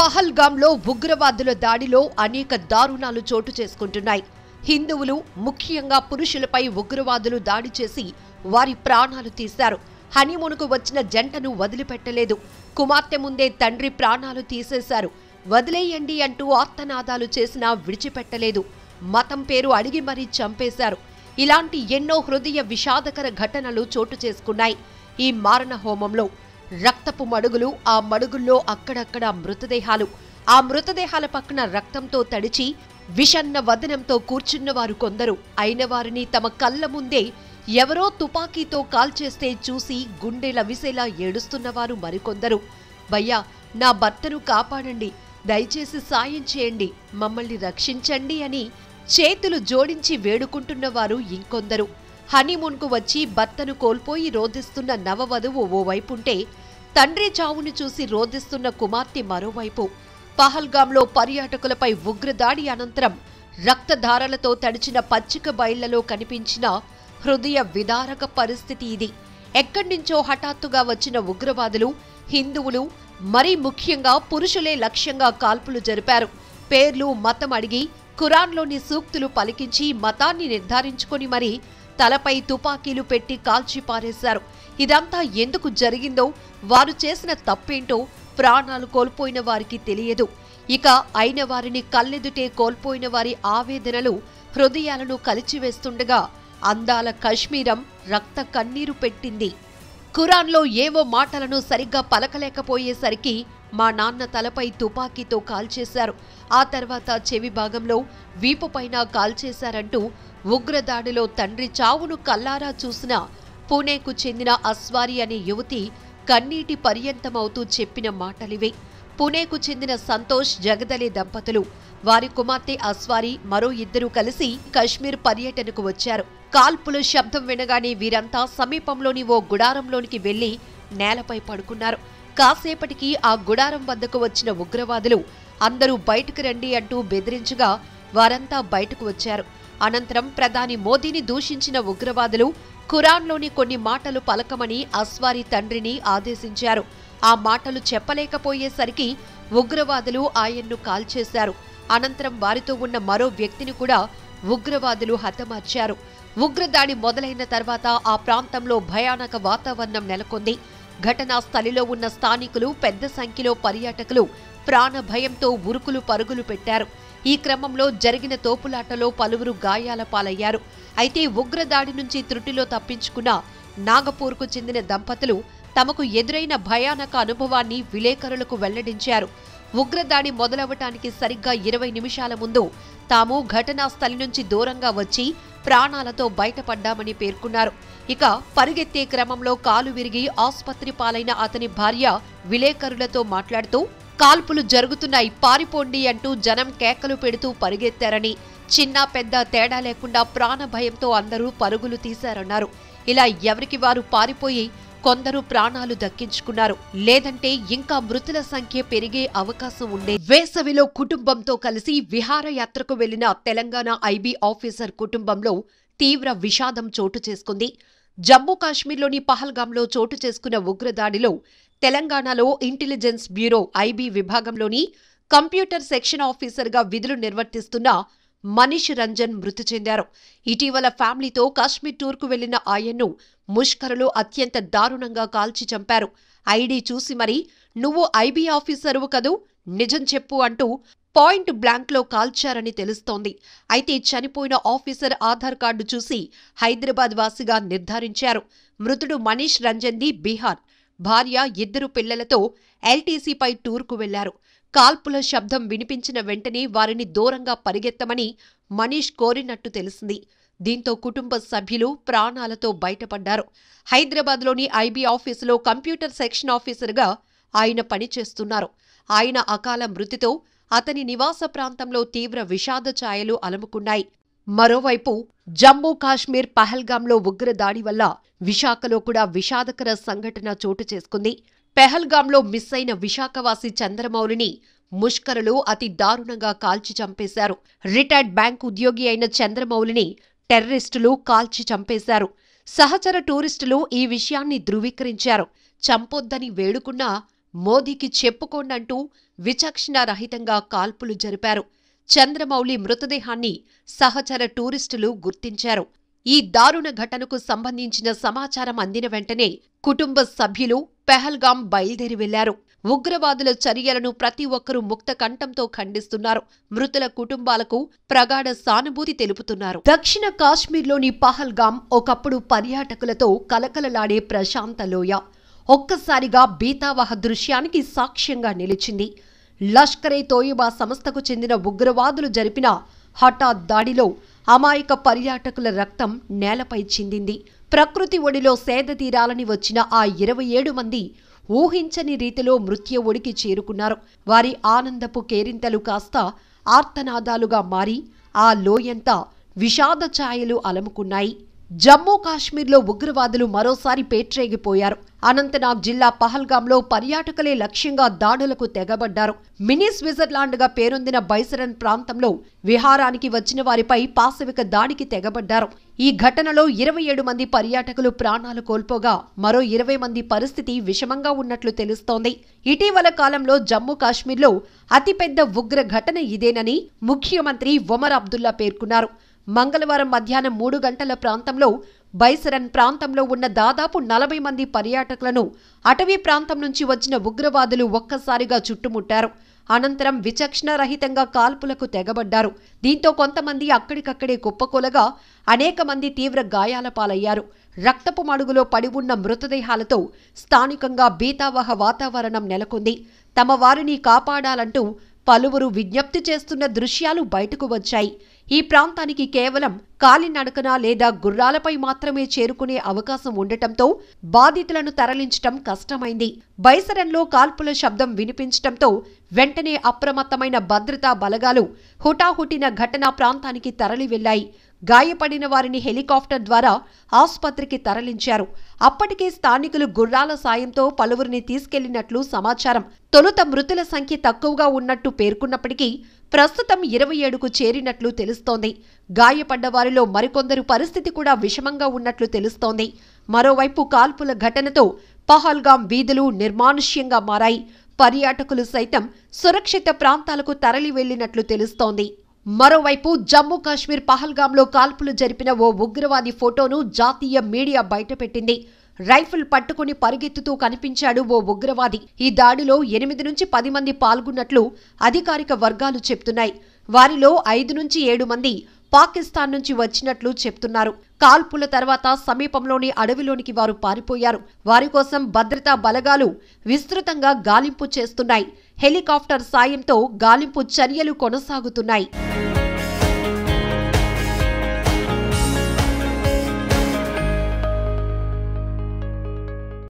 పహల్గాంలో ఉగ్రవాదుల దాడిలో అనేక దారుణాలు చోటు చేసుకుంటున్నాయి. హిందువులు ముఖ్యంగా పురుషులపై ఉగ్రవాదులు దాడి చేసి వారి ప్రాణాలు తీశారు. హనీమూన్కు వచ్చిన జంటను వదిలిపెట్టలేదు. కుమార్తె ముందే తండ్రి ప్రాణాలు తీసేశారు. వదిలేయండి అంటూ ఆర్తనాదాలు చేసినా విడిచిపెట్టలేదు. మతం పేరు అడిగి మరీ చంపేశారు. ఇలాంటి ఎన్నో హృదయ విషాదకర ఘటనలు చోటు చేసుకున్నాయి. ఈ మారణ హోమంలో రక్తపు మడుగులు, ఆ మడుగుల్లో అక్కడక్కడ మృతదేహాలు, ఆ మృతదేహాల పక్కన రక్తంతో తడిచి విషన్న వదనంతో కూర్చున్నవారు కొందరు. అయిన వారిని తమ కళ్ళ ముందే ఎవరో తుపాకీతో కాల్చేస్తే చూసి గుండె లవిసేలా ఏడుస్తున్నవారు మరికొందరు. భయ్యా, నా భర్తను కాపాడండి, దయచేసి సాయం చేయండి, మమ్మల్ని రక్షించండి అని చేతులు జోడించి వేడుకుంటున్నవారు ఇంకొందరు. హనీమూన్కు వచ్చి భర్తను కోల్పోయి రోదిస్తున్న నవవధువు ఓవైపుంటే, తండ్రి చావును చూసి రోదిస్తున్న కుమార్తె మరోవైపు. పహల్గాంలో పర్యాటకులపై ఉగ్రదాడి అనంతరం రక్తధారలతో తడిచిన పచ్చిక బయళ్లలో కనిపించిన హృదయ విదారక పరిస్థితి ఇది. ఎక్కడ్నించో హఠాత్తుగా వచ్చిన ఉగ్రవాదులు హిందువులు, మరీ ముఖ్యంగా పురుషులే లక్ష్యంగా కాల్పులు జరిపారు. పేర్లు, మతం అడిగి ఖురాన్లోని సూక్తులు పలికించి మతాన్ని నిర్ధారించుకొని మరీ తలపై తుపాకీలు పెట్టి కాల్చి పారేశారు. ఇదంతా ఎందుకు జరిగిందో, వారు చేసిన తప్పేంటో ప్రాణాలు కోల్పోయిన వారికి తెలియదు. ఇక అయిన వారిని కళ్ళెదుటే కోల్పోయిన వారి ఆవేదనలు హృదయాలను కలిచివేస్తుండగా అందాల కశ్మీరం రక్త కన్నీరు పెట్టింది. ఖురాన్లో ఏవో మాటలను సరిగ్గా పలకలేకపోయేసరికి మా నాన్న తలపై తుపాకీతో కాల్చేశారు, ఆ తర్వాత చెవి భాగంలో వీపుపైన కాల్చేశారంటూ ఉగ్రదాడిలో తండ్రి చావును కల్లారా చూసిన పూణేకు చెందిన అస్వారి అనే యువతి కన్నీటి పర్యంతమవుతూ చెప్పిన మాటలివే. పూణేకు చెందిన సంతోష్, జగదలే దంపతులు, వారి కుమార్తె అస్వారి మరో ఇద్దరు కలిసి కశ్మీర్ పర్యటనకు వచ్చారు. కాల్పుల శబ్దం వినగానే వీరంతా సమీపంలోని ఓ గుడారంలోనికి వెళ్లి నేలపై పడుకున్నారు. కాసేపటికి ఆ గుడారం వద్దకు వచ్చిన ఉగ్రవాదులు అందరూ బయటకు రండి అంటూ బెదిరించగా వారంతా బయటకు వచ్చారు. అనంతరం ప్రధాని మోదీని దూషించిన ఉగ్రవాదులు ఖురాన్లోని కొన్ని మాటలు పలకమని అస్వారి తండ్రిని ఆదేశించారు. ఆ మాటలు చెప్పలేకపోయేసరికి ఉగ్రవాదులు ఆయన్ను కాల్చేశారు. అనంతరం వారితో ఉన్న మరో వ్యక్తిని కూడా ఉగ్రవాదులు హతమార్చారు. ఉగ్రదాడి మొదలైన తర్వాత ఆ ప్రాంతంలో భయానక వాతావరణం నెలకొంది. ఘటనా స్థలిలో ఉన్న స్థానికులు, పెద్ద సంఖ్యలో పర్యాటకులు ప్రాణ భయంతో ఉరుకులు పరుగులు పెట్టారు. ఈ క్రమంలో జరిగిన తోపులాటలో పలువురు గాయాల పాలయ్యారు. అయితే ఉగ్రదాడి నుంచి త్రుటిలో తప్పించుకున్న నాగపూర్కు చెందిన దంపతులు తమకు ఎదురైన భయానక అనుభవాన్ని విలేకరులకు వెల్లడించారు. ఉగ్రదాడి మొదలవటానికి సరిగ్గా 20 నిమిషాల ముందు తాము ఘటనా స్థలి నుంచి దూరంగా వచ్చి ప్రాణాలతో బయటపడ్డామని పేర్కొన్నారు. ఇక పరిగెత్తే క్రమంలో కాలు విరిగి ఆసుపత్రి పాలైన అతని భార్య విలేకరులతో మాట్లాడుతూ, కాల్పులు జరుగుతున్నాయి, పారిపోండి అంటూ జనం కేకలు పెడుతూ పరిగెత్తారని, చిన్న పెద్ద తేడా లేకుండా ప్రాణ భయంతో అందరూ పరుగులు తీశారన్నారు. ఇలా ఎవరికి వారు పారిపోయి కొందరు ప్రాణాలు దక్కించుకున్నారు. లేదంటే ఇంకా మృతుల సంఖ్య పెరిగే అవకాశం ఉండే. వేసవిలో కుటుంబంతో కలిసి విహారయాత్రకు వెళ్లిన తెలంగాణ ఐబీ ఆఫీసర్ కుటుంబంలో తీవ్ర విషాదం చోటు చేసుకుంది. జమ్మూ కాశ్మీర్లోని పహల్గాంలో చోటు చేసుకున్న ఉగ్రదాడిలో తెలంగాణలో ఇంటెలిజెన్స్ బ్యూరో ఐబీ విభాగంలోని కంప్యూటర్ సెక్షన్ ఆఫీసర్గా విధులు నిర్వర్తిస్తున్న మనీష్ రంజన్ మృతి చెందారు. ఇటీవల ఫ్యామిలీతో కాశ్మీర్ టూర్కు వెళ్లిన ఆయన్ను ముష్కరులు అత్యంత దారుణంగా కాల్చి చంపారు. ఐడీ చూసి మరీ నువ్వు ఐబీ ఆఫీసరువు కదూ, నిజం చెప్పు అంటూ పాయింట్ బ్లాంక్లో కాల్చారని తెలుస్తోంది. అయితే చనిపోయిన ఆఫీసర్ ఆధార్ కార్డు చూసి హైదరాబాద్ వాసిగా నిర్ధారించారు. మృతుడు మనీష్ రంజన్ది బీహార్. భార్య, 2 పిల్లలతో ఎల్టీసీపై టూర్కు వెళ్లారు. కాల్పుల శబ్దం వినిపించిన వెంటనే వారిని దూరంగా పరిగెత్తమని మనీష్ కోరినట్టు తెలిసింది. దీంతో కుటుంబ సభ్యులు ప్రాణాలతో బయటపడ్డారు. హైదరాబాద్లోని ఐబీ ఆఫీసులో కంప్యూటర్ సెక్షన్ ఆఫీసర్గా ఆయన పనిచేస్తున్నారు. ఆయన అకాల మృతితో అతని నివాస ప్రాంతంలో తీవ్ర విషాద ఛాయలు అలముకున్నాయి. మరోవైపు జమ్మూ కాశ్మీర్ పహల్గాంలో ఉగ్రదాడి వల్ల విశాఖలో కూడా విషాదకర సంఘటన చోటు చేసుకుంది. పెహల్గాంలో మిస్ అయిన విశాఖవాసి చంద్రమౌళిని ముష్కరులు అతి దారుణంగా కాల్చి చంపేశారు. రిటైర్డ్ బ్యాంక్ ఉద్యోగి అయిన చంద్రమౌళిని టెర్రరిస్టులు కాల్చి చంపేశారు. సహచర టూరిస్టులు ఈ విషయాన్ని ధృవీకరించారు. చంపొద్దని వేడుకున్నా మోదీకి చెప్పుకోండంటూ విచక్షణారహితంగా కాల్పులు జరిపారు. చంద్రమౌళి మృతదేహాన్ని సహచర టూరిస్టులు గుర్తించారు. ఈ దారుణ ఘటనకు సంబంధించిన సమాచారం అందిన వెంటనే కుటుంబ సభ్యులు పెహల్గాం బయలుదేరి వెళ్లారు. ఉగ్రవాదుల చర్యలను ప్రతి ఒక్కరూ ముక్త కంఠంతో ఖండిస్తున్నారు. మృతుల కుటుంబాలకు ప్రగాఢ సానుభూతి తెలుపుతున్నారు. దక్షిణ కాశ్మీర్లోని పహల్గాం ఒకప్పుడు పర్యాటకులతో కలకలలాడే ప్రశాంత లోయ ఒక్కసారిగా భీతావహ దృశ్యానికి సాక్ష్యంగా నిలిచింది. లష్కర్-ఏ-తోయిబా సంస్థకు చెందిన ఉగ్రవాదులు జరిపిన హఠాత్ దాడిలో అమాయక పర్యాటకుల రక్తం నేలపై చిందింది. ప్రకృతి ఒడిలో సేద తీరాలని వచ్చిన ఆ 27 మంది ఊహించని రీతిలో మృత్యు ఒడికి చేరుకున్నారు. వారి ఆనందపు కేరింతలు కాస్త ఆర్తనాదాలుగా మారి ఆ లోయంతా విషాద ఛాయలు అలముకున్నాయి. జమ్మూ కాశ్మీర్లో ఉగ్రవాదులు మరోసారి పేట్రేగిపోయారు. అనంతనాగ్ జిల్లా పహల్గాంలో పర్యాటకులే లక్ష్యంగా దాడులకు తెగబడ్డారు. మినీ స్విట్జర్లాండ్గా పేరొందిన బైసరన్ ప్రాంతంలో విహారానికి వచ్చిన వారిపై పాశవిక దాడికి తెగబడ్డారు. ఈ ఘటనలో 27 మంది పర్యాటకులు ప్రాణాలు కోల్పోగా మరో 20 మంది పరిస్థితి విషమంగా ఉన్నట్లు తెలుస్తోంది. ఇటీవల కాలంలో జమ్మూ కాశ్మీర్లో అతిపెద్ద ఉగ్ర ఘటన ఇదేనని ముఖ్యమంత్రి ఒమర్ అబ్దుల్లా పేర్కొన్నారు. మంగళవారం మధ్యాహ్నం 3 గంటల ప్రాంతంలో బైసరన్ ప్రాంతంలో ఉన్న దాదాపు 40 మంది పర్యాటకులను అటవీ ప్రాంతం నుంచి వచ్చిన ఉగ్రవాదులు ఒక్కసారిగా చుట్టుముట్టారు. అనంతరం విచక్షణారహితంగా కాల్పులకు తెగబడ్డారు. దీంతో కొంతమంది అక్కడికక్కడే కుప్పకూలగా అనేక మంది తీవ్ర గాయాల పాలయ్యారు. రక్తపు మడుగులో పడి ఉన్న మృతదేహాలతో స్థానికంగా భీతావహ వాతావరణం నెలకొంది. తమ వారిని కాపాడాలంటూ పలువురు విజ్ఞప్తి చేస్తున్న దృశ్యాలు బయటకు వచ్చాయి. ఈ ప్రాంతానికి కేవలం కాలినడకన లేదా గుర్రాలపై మాత్రమే చేరుకునే అవకాశం ఉండటంతో బాధితులను తరలించటం కష్టమైంది. బైసరన్లో కాల్పుల శబ్దం వినిపించటంతో వెంటనే అప్రమత్తమైన భద్రతా బలగాలు హుటాహుటిన ఘటనా ప్రాంతానికి తరలి వెళ్లాయి. గాయపడిన వారిని హెలికాప్టర్ ద్వారా ఆసుపత్రికి తరలించారు. అప్పటికే స్థానికులు గుర్రాల సాయంతో పలువురిని తీసుకెళ్లినట్లు సమాచారం. తొలుత మృతుల సంఖ్య తక్కువగా ఉన్నట్టు పేర్కొన్నప్పటికీ ప్రస్తుతం 27కు చేరినట్లు తెలుస్తోంది. గాయపడ్డ వారిలో మరికొందరు పరిస్థితి కూడా విషమంగా ఉన్నట్లు తెలుస్తోంది. మరోవైపు కాల్పుల ఘటనతో పహల్గాం వీధులు నిర్మానుష్యంగా మారాయి. పర్యాటకులు సైతం సురక్షిత ప్రాంతాలకు తరలి వెళ్లినట్లు తెలుస్తోంది. మరోవైపు జమ్మూ కాశ్మీర్ పహల్గాంలో కాల్పులు జరిపిన ఓ ఉగ్రవాది ఫోటోను జాతీయ మీడియా బయటపెట్టింది. రైఫిల్ పట్టుకుని పరిగెత్తుతూ కనిపించాడు ఓ ఉగ్రవాది. ఈ దాడిలో 8 నుంచి 10 మంది పాల్గొన్నట్లు అధికారిక వర్గాలు చెప్తున్నాయి. వారిలో 5 నుంచి 7 మంది పాకిస్తాన్ నుంచి వచ్చినట్లు చెప్తున్నారు. కాల్పుల తర్వాత సమీపంలోని అడవిలోనికి వారు పారిపోయారు. వారి కోసం భద్రతా బలగాలు విస్తృతంగా గాలింపు చేస్తున్నాయి. హెలికాప్టర్ సాయంతో గాలింపు చర్యలు కొనసాగుతున్నాయి.